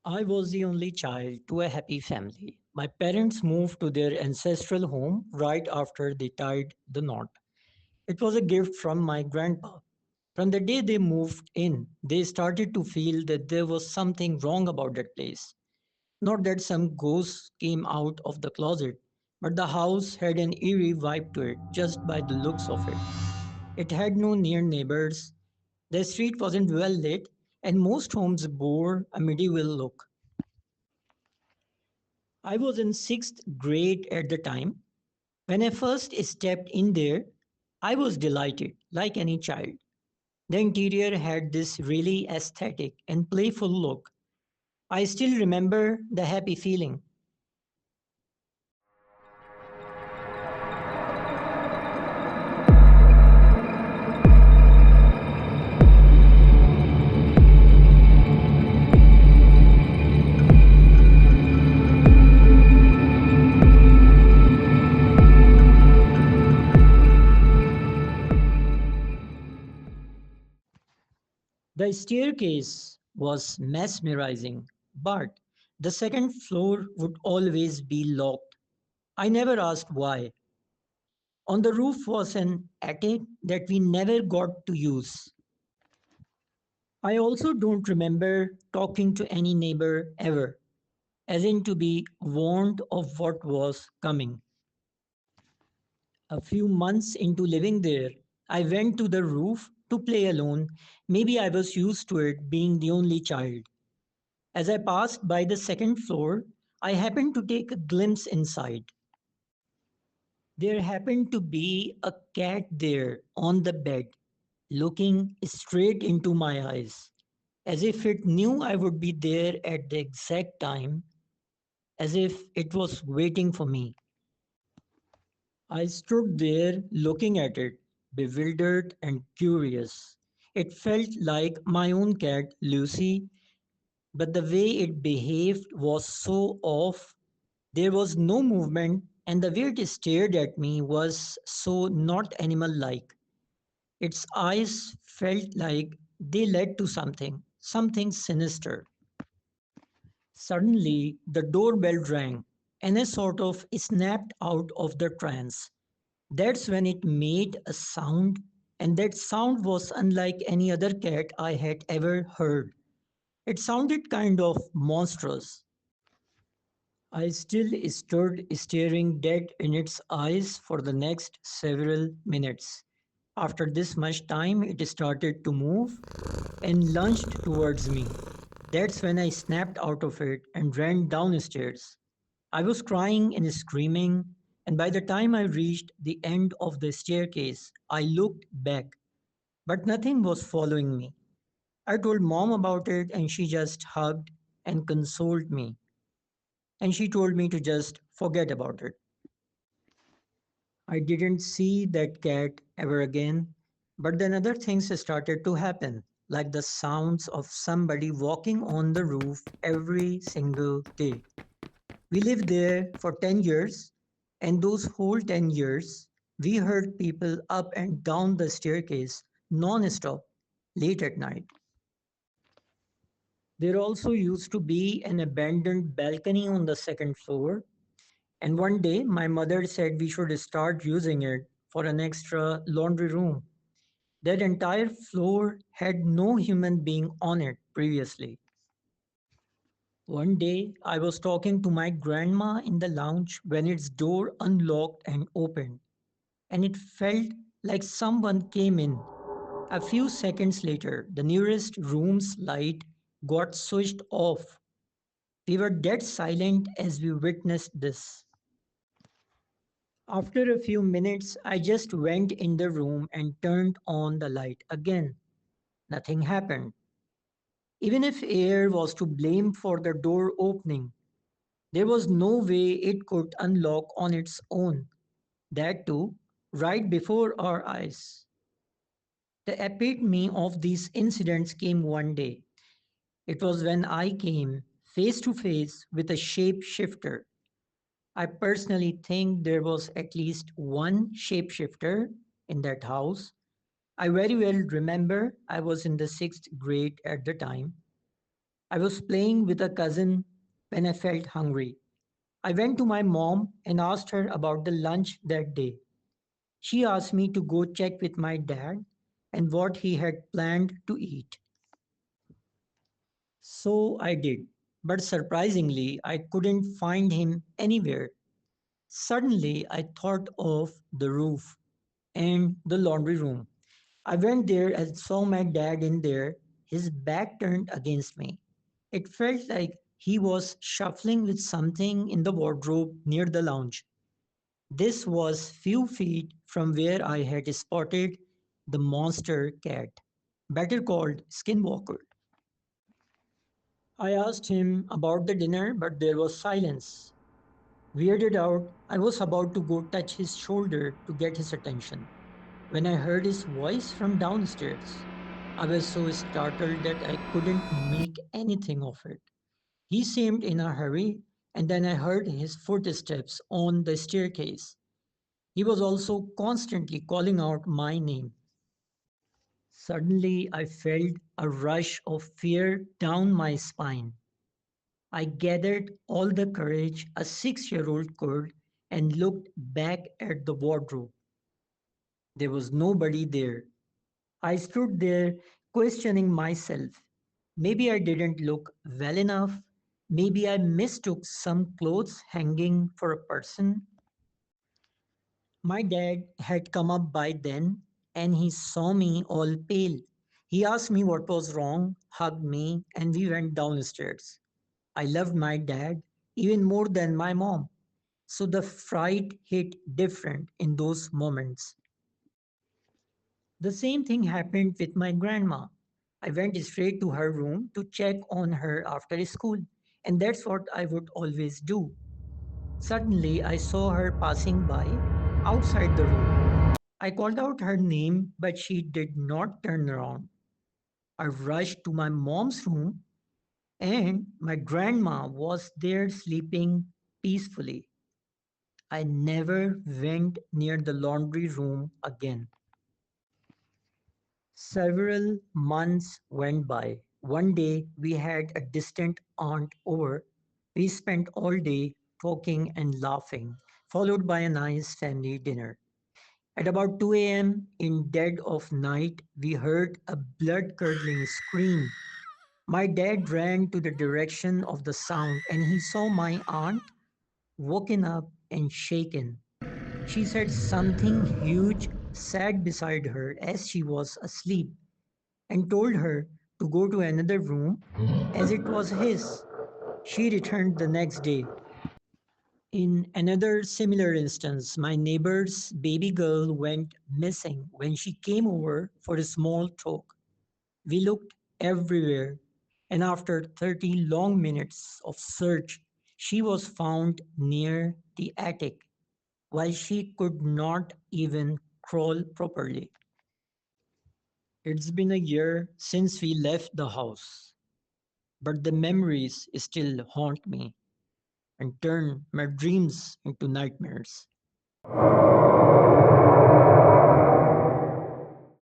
I was the only child to a happy family. My parents moved to their ancestral home right after they tied the knot. It was a gift from my grandpa. From the day they moved in, they started to feel that there was something wrong about that place. Not that some ghost came out of the closet, but the house had an eerie vibe to it just by the looks of it. It had no near neighbors, the street wasn't well lit, and most homes bore a medieval look. I was in sixth grade at the time. When I first stepped in there, I was delighted, like any child. The interior had this really aesthetic and playful look. I still remember the happy feeling. The staircase was mesmerizing, but the second floor would always be locked. I never asked why. On the roof was an attic that we never got to use. I also don't remember talking to any neighbor ever, as in to be warned of what was coming. A few months into living there, I went to the roof to play alone. Maybe I was used to it being the only child. As I passed by the second floor, I happened to take a glimpse inside. There happened to be a cat there on the bed, looking straight into my eyes, as if it knew I would be there at the exact time, as if it was waiting for me. I stood there looking at it, bewildered and curious. It felt like my own cat, Lucy, but the way it behaved was so off. There was no movement, and the way it stared at me was so not animal like. Its eyes felt like they led to something, something sinister. Suddenly, the doorbell rang, and I sort of snapped out of the trance. That's when it made a sound, and that sound was unlike any other cat I had ever heard. It sounded kind of monstrous. I still stood staring dead in its eyes for the next several minutes. After this much time, it started to move and lunged towards me. That's when I snapped out of it and ran downstairs. I was crying and screaming, and by the time I reached the end of the staircase, I looked back, but nothing was following me. I told mom about it, and she just hugged and consoled me. And she told me to just forget about it. I didn't see that cat ever again, but then other things started to happen, like the sounds of somebody walking on the roof every single day. We lived there for 10 years, and those whole 10 years, we heard people up and down the staircase non stop late at night. There also used to be an abandoned balcony on the second floor, and one day my mother said we should start using it for an extra laundry room. That entire floor had no human being on it previously. One day I was talking to my grandma in the lounge when its door unlocked and opened, and it felt like someone came in. A few seconds later, the nearest room's light got switched off. We were dead silent as we witnessed this. After a few minutes, I just went in the room and turned on the light again. Nothing happened. Even if air was to blame for the door opening, there was no way it could unlock on its own. That too, right before our eyes. The epitome of these incidents came one day. It was when I came face to face with a shapeshifter. I personally think there was at least one shapeshifter in that house. I very well remember I was in the sixth grade at the time. I was playing with a cousin when I felt hungry. I went to my mom and asked her about the lunch that day. She asked me to go check with my dad and what he had planned to eat. So I did. But surprisingly, I couldn't find him anywhere. Suddenly, I thought of the roof and the laundry room. I went there and saw my dad in there, his back turned against me. It felt like he was shuffling with something in the wardrobe near the lounge. This was few feet from where I had spotted the monster cat, better called Skinwalker. I asked him about the dinner, but there was silence. Weirded out, I was about to go touch his shoulder to get his attention when I heard his voice from downstairs. I was so startled that I couldn't make anything of it. He seemed in a hurry, and then I heard his footsteps on the staircase. He was also constantly calling out my name. Suddenly, I felt a rush of fear down my spine. I gathered all the courage a 6-year-old could and looked back at the wardrobe. There was nobody there. I stood there questioning myself. Maybe I didn't look well enough. Maybe I mistook some clothes hanging for a person. My dad had come up by then and he saw me all pale. He asked me what was wrong, hugged me, and we went downstairs. I loved my dad even more than my mom. So the fright hit different in those moments. The same thing happened with my grandma. I went straight to her room to check on her after school, and that's what I would always do. Suddenly, I saw her passing by outside the room. I called out her name, but she did not turn around. I rushed to my mom's room, and my grandma was there sleeping peacefully. I never went near the laundry room again. Several months went by. One day we had a distant aunt over. We spent all day talking and laughing, followed by a nice family dinner. At about 2 a.m. in dead of night, we heard a blood-curdling scream. My dad ran to the direction of the sound and he saw my aunt woken up and shaken. She said something huge sat beside her as she was asleep and told her to go to another room as it was his. She returned the next day. In another similar instance, my neighbor's baby girl went missing when she came over for a small talk. We looked everywhere, and after 30 long minutes of search, she was found near the attic while she could not even crawl properly. It's been a year since we left the house, but the memories still haunt me and turn my dreams into nightmares.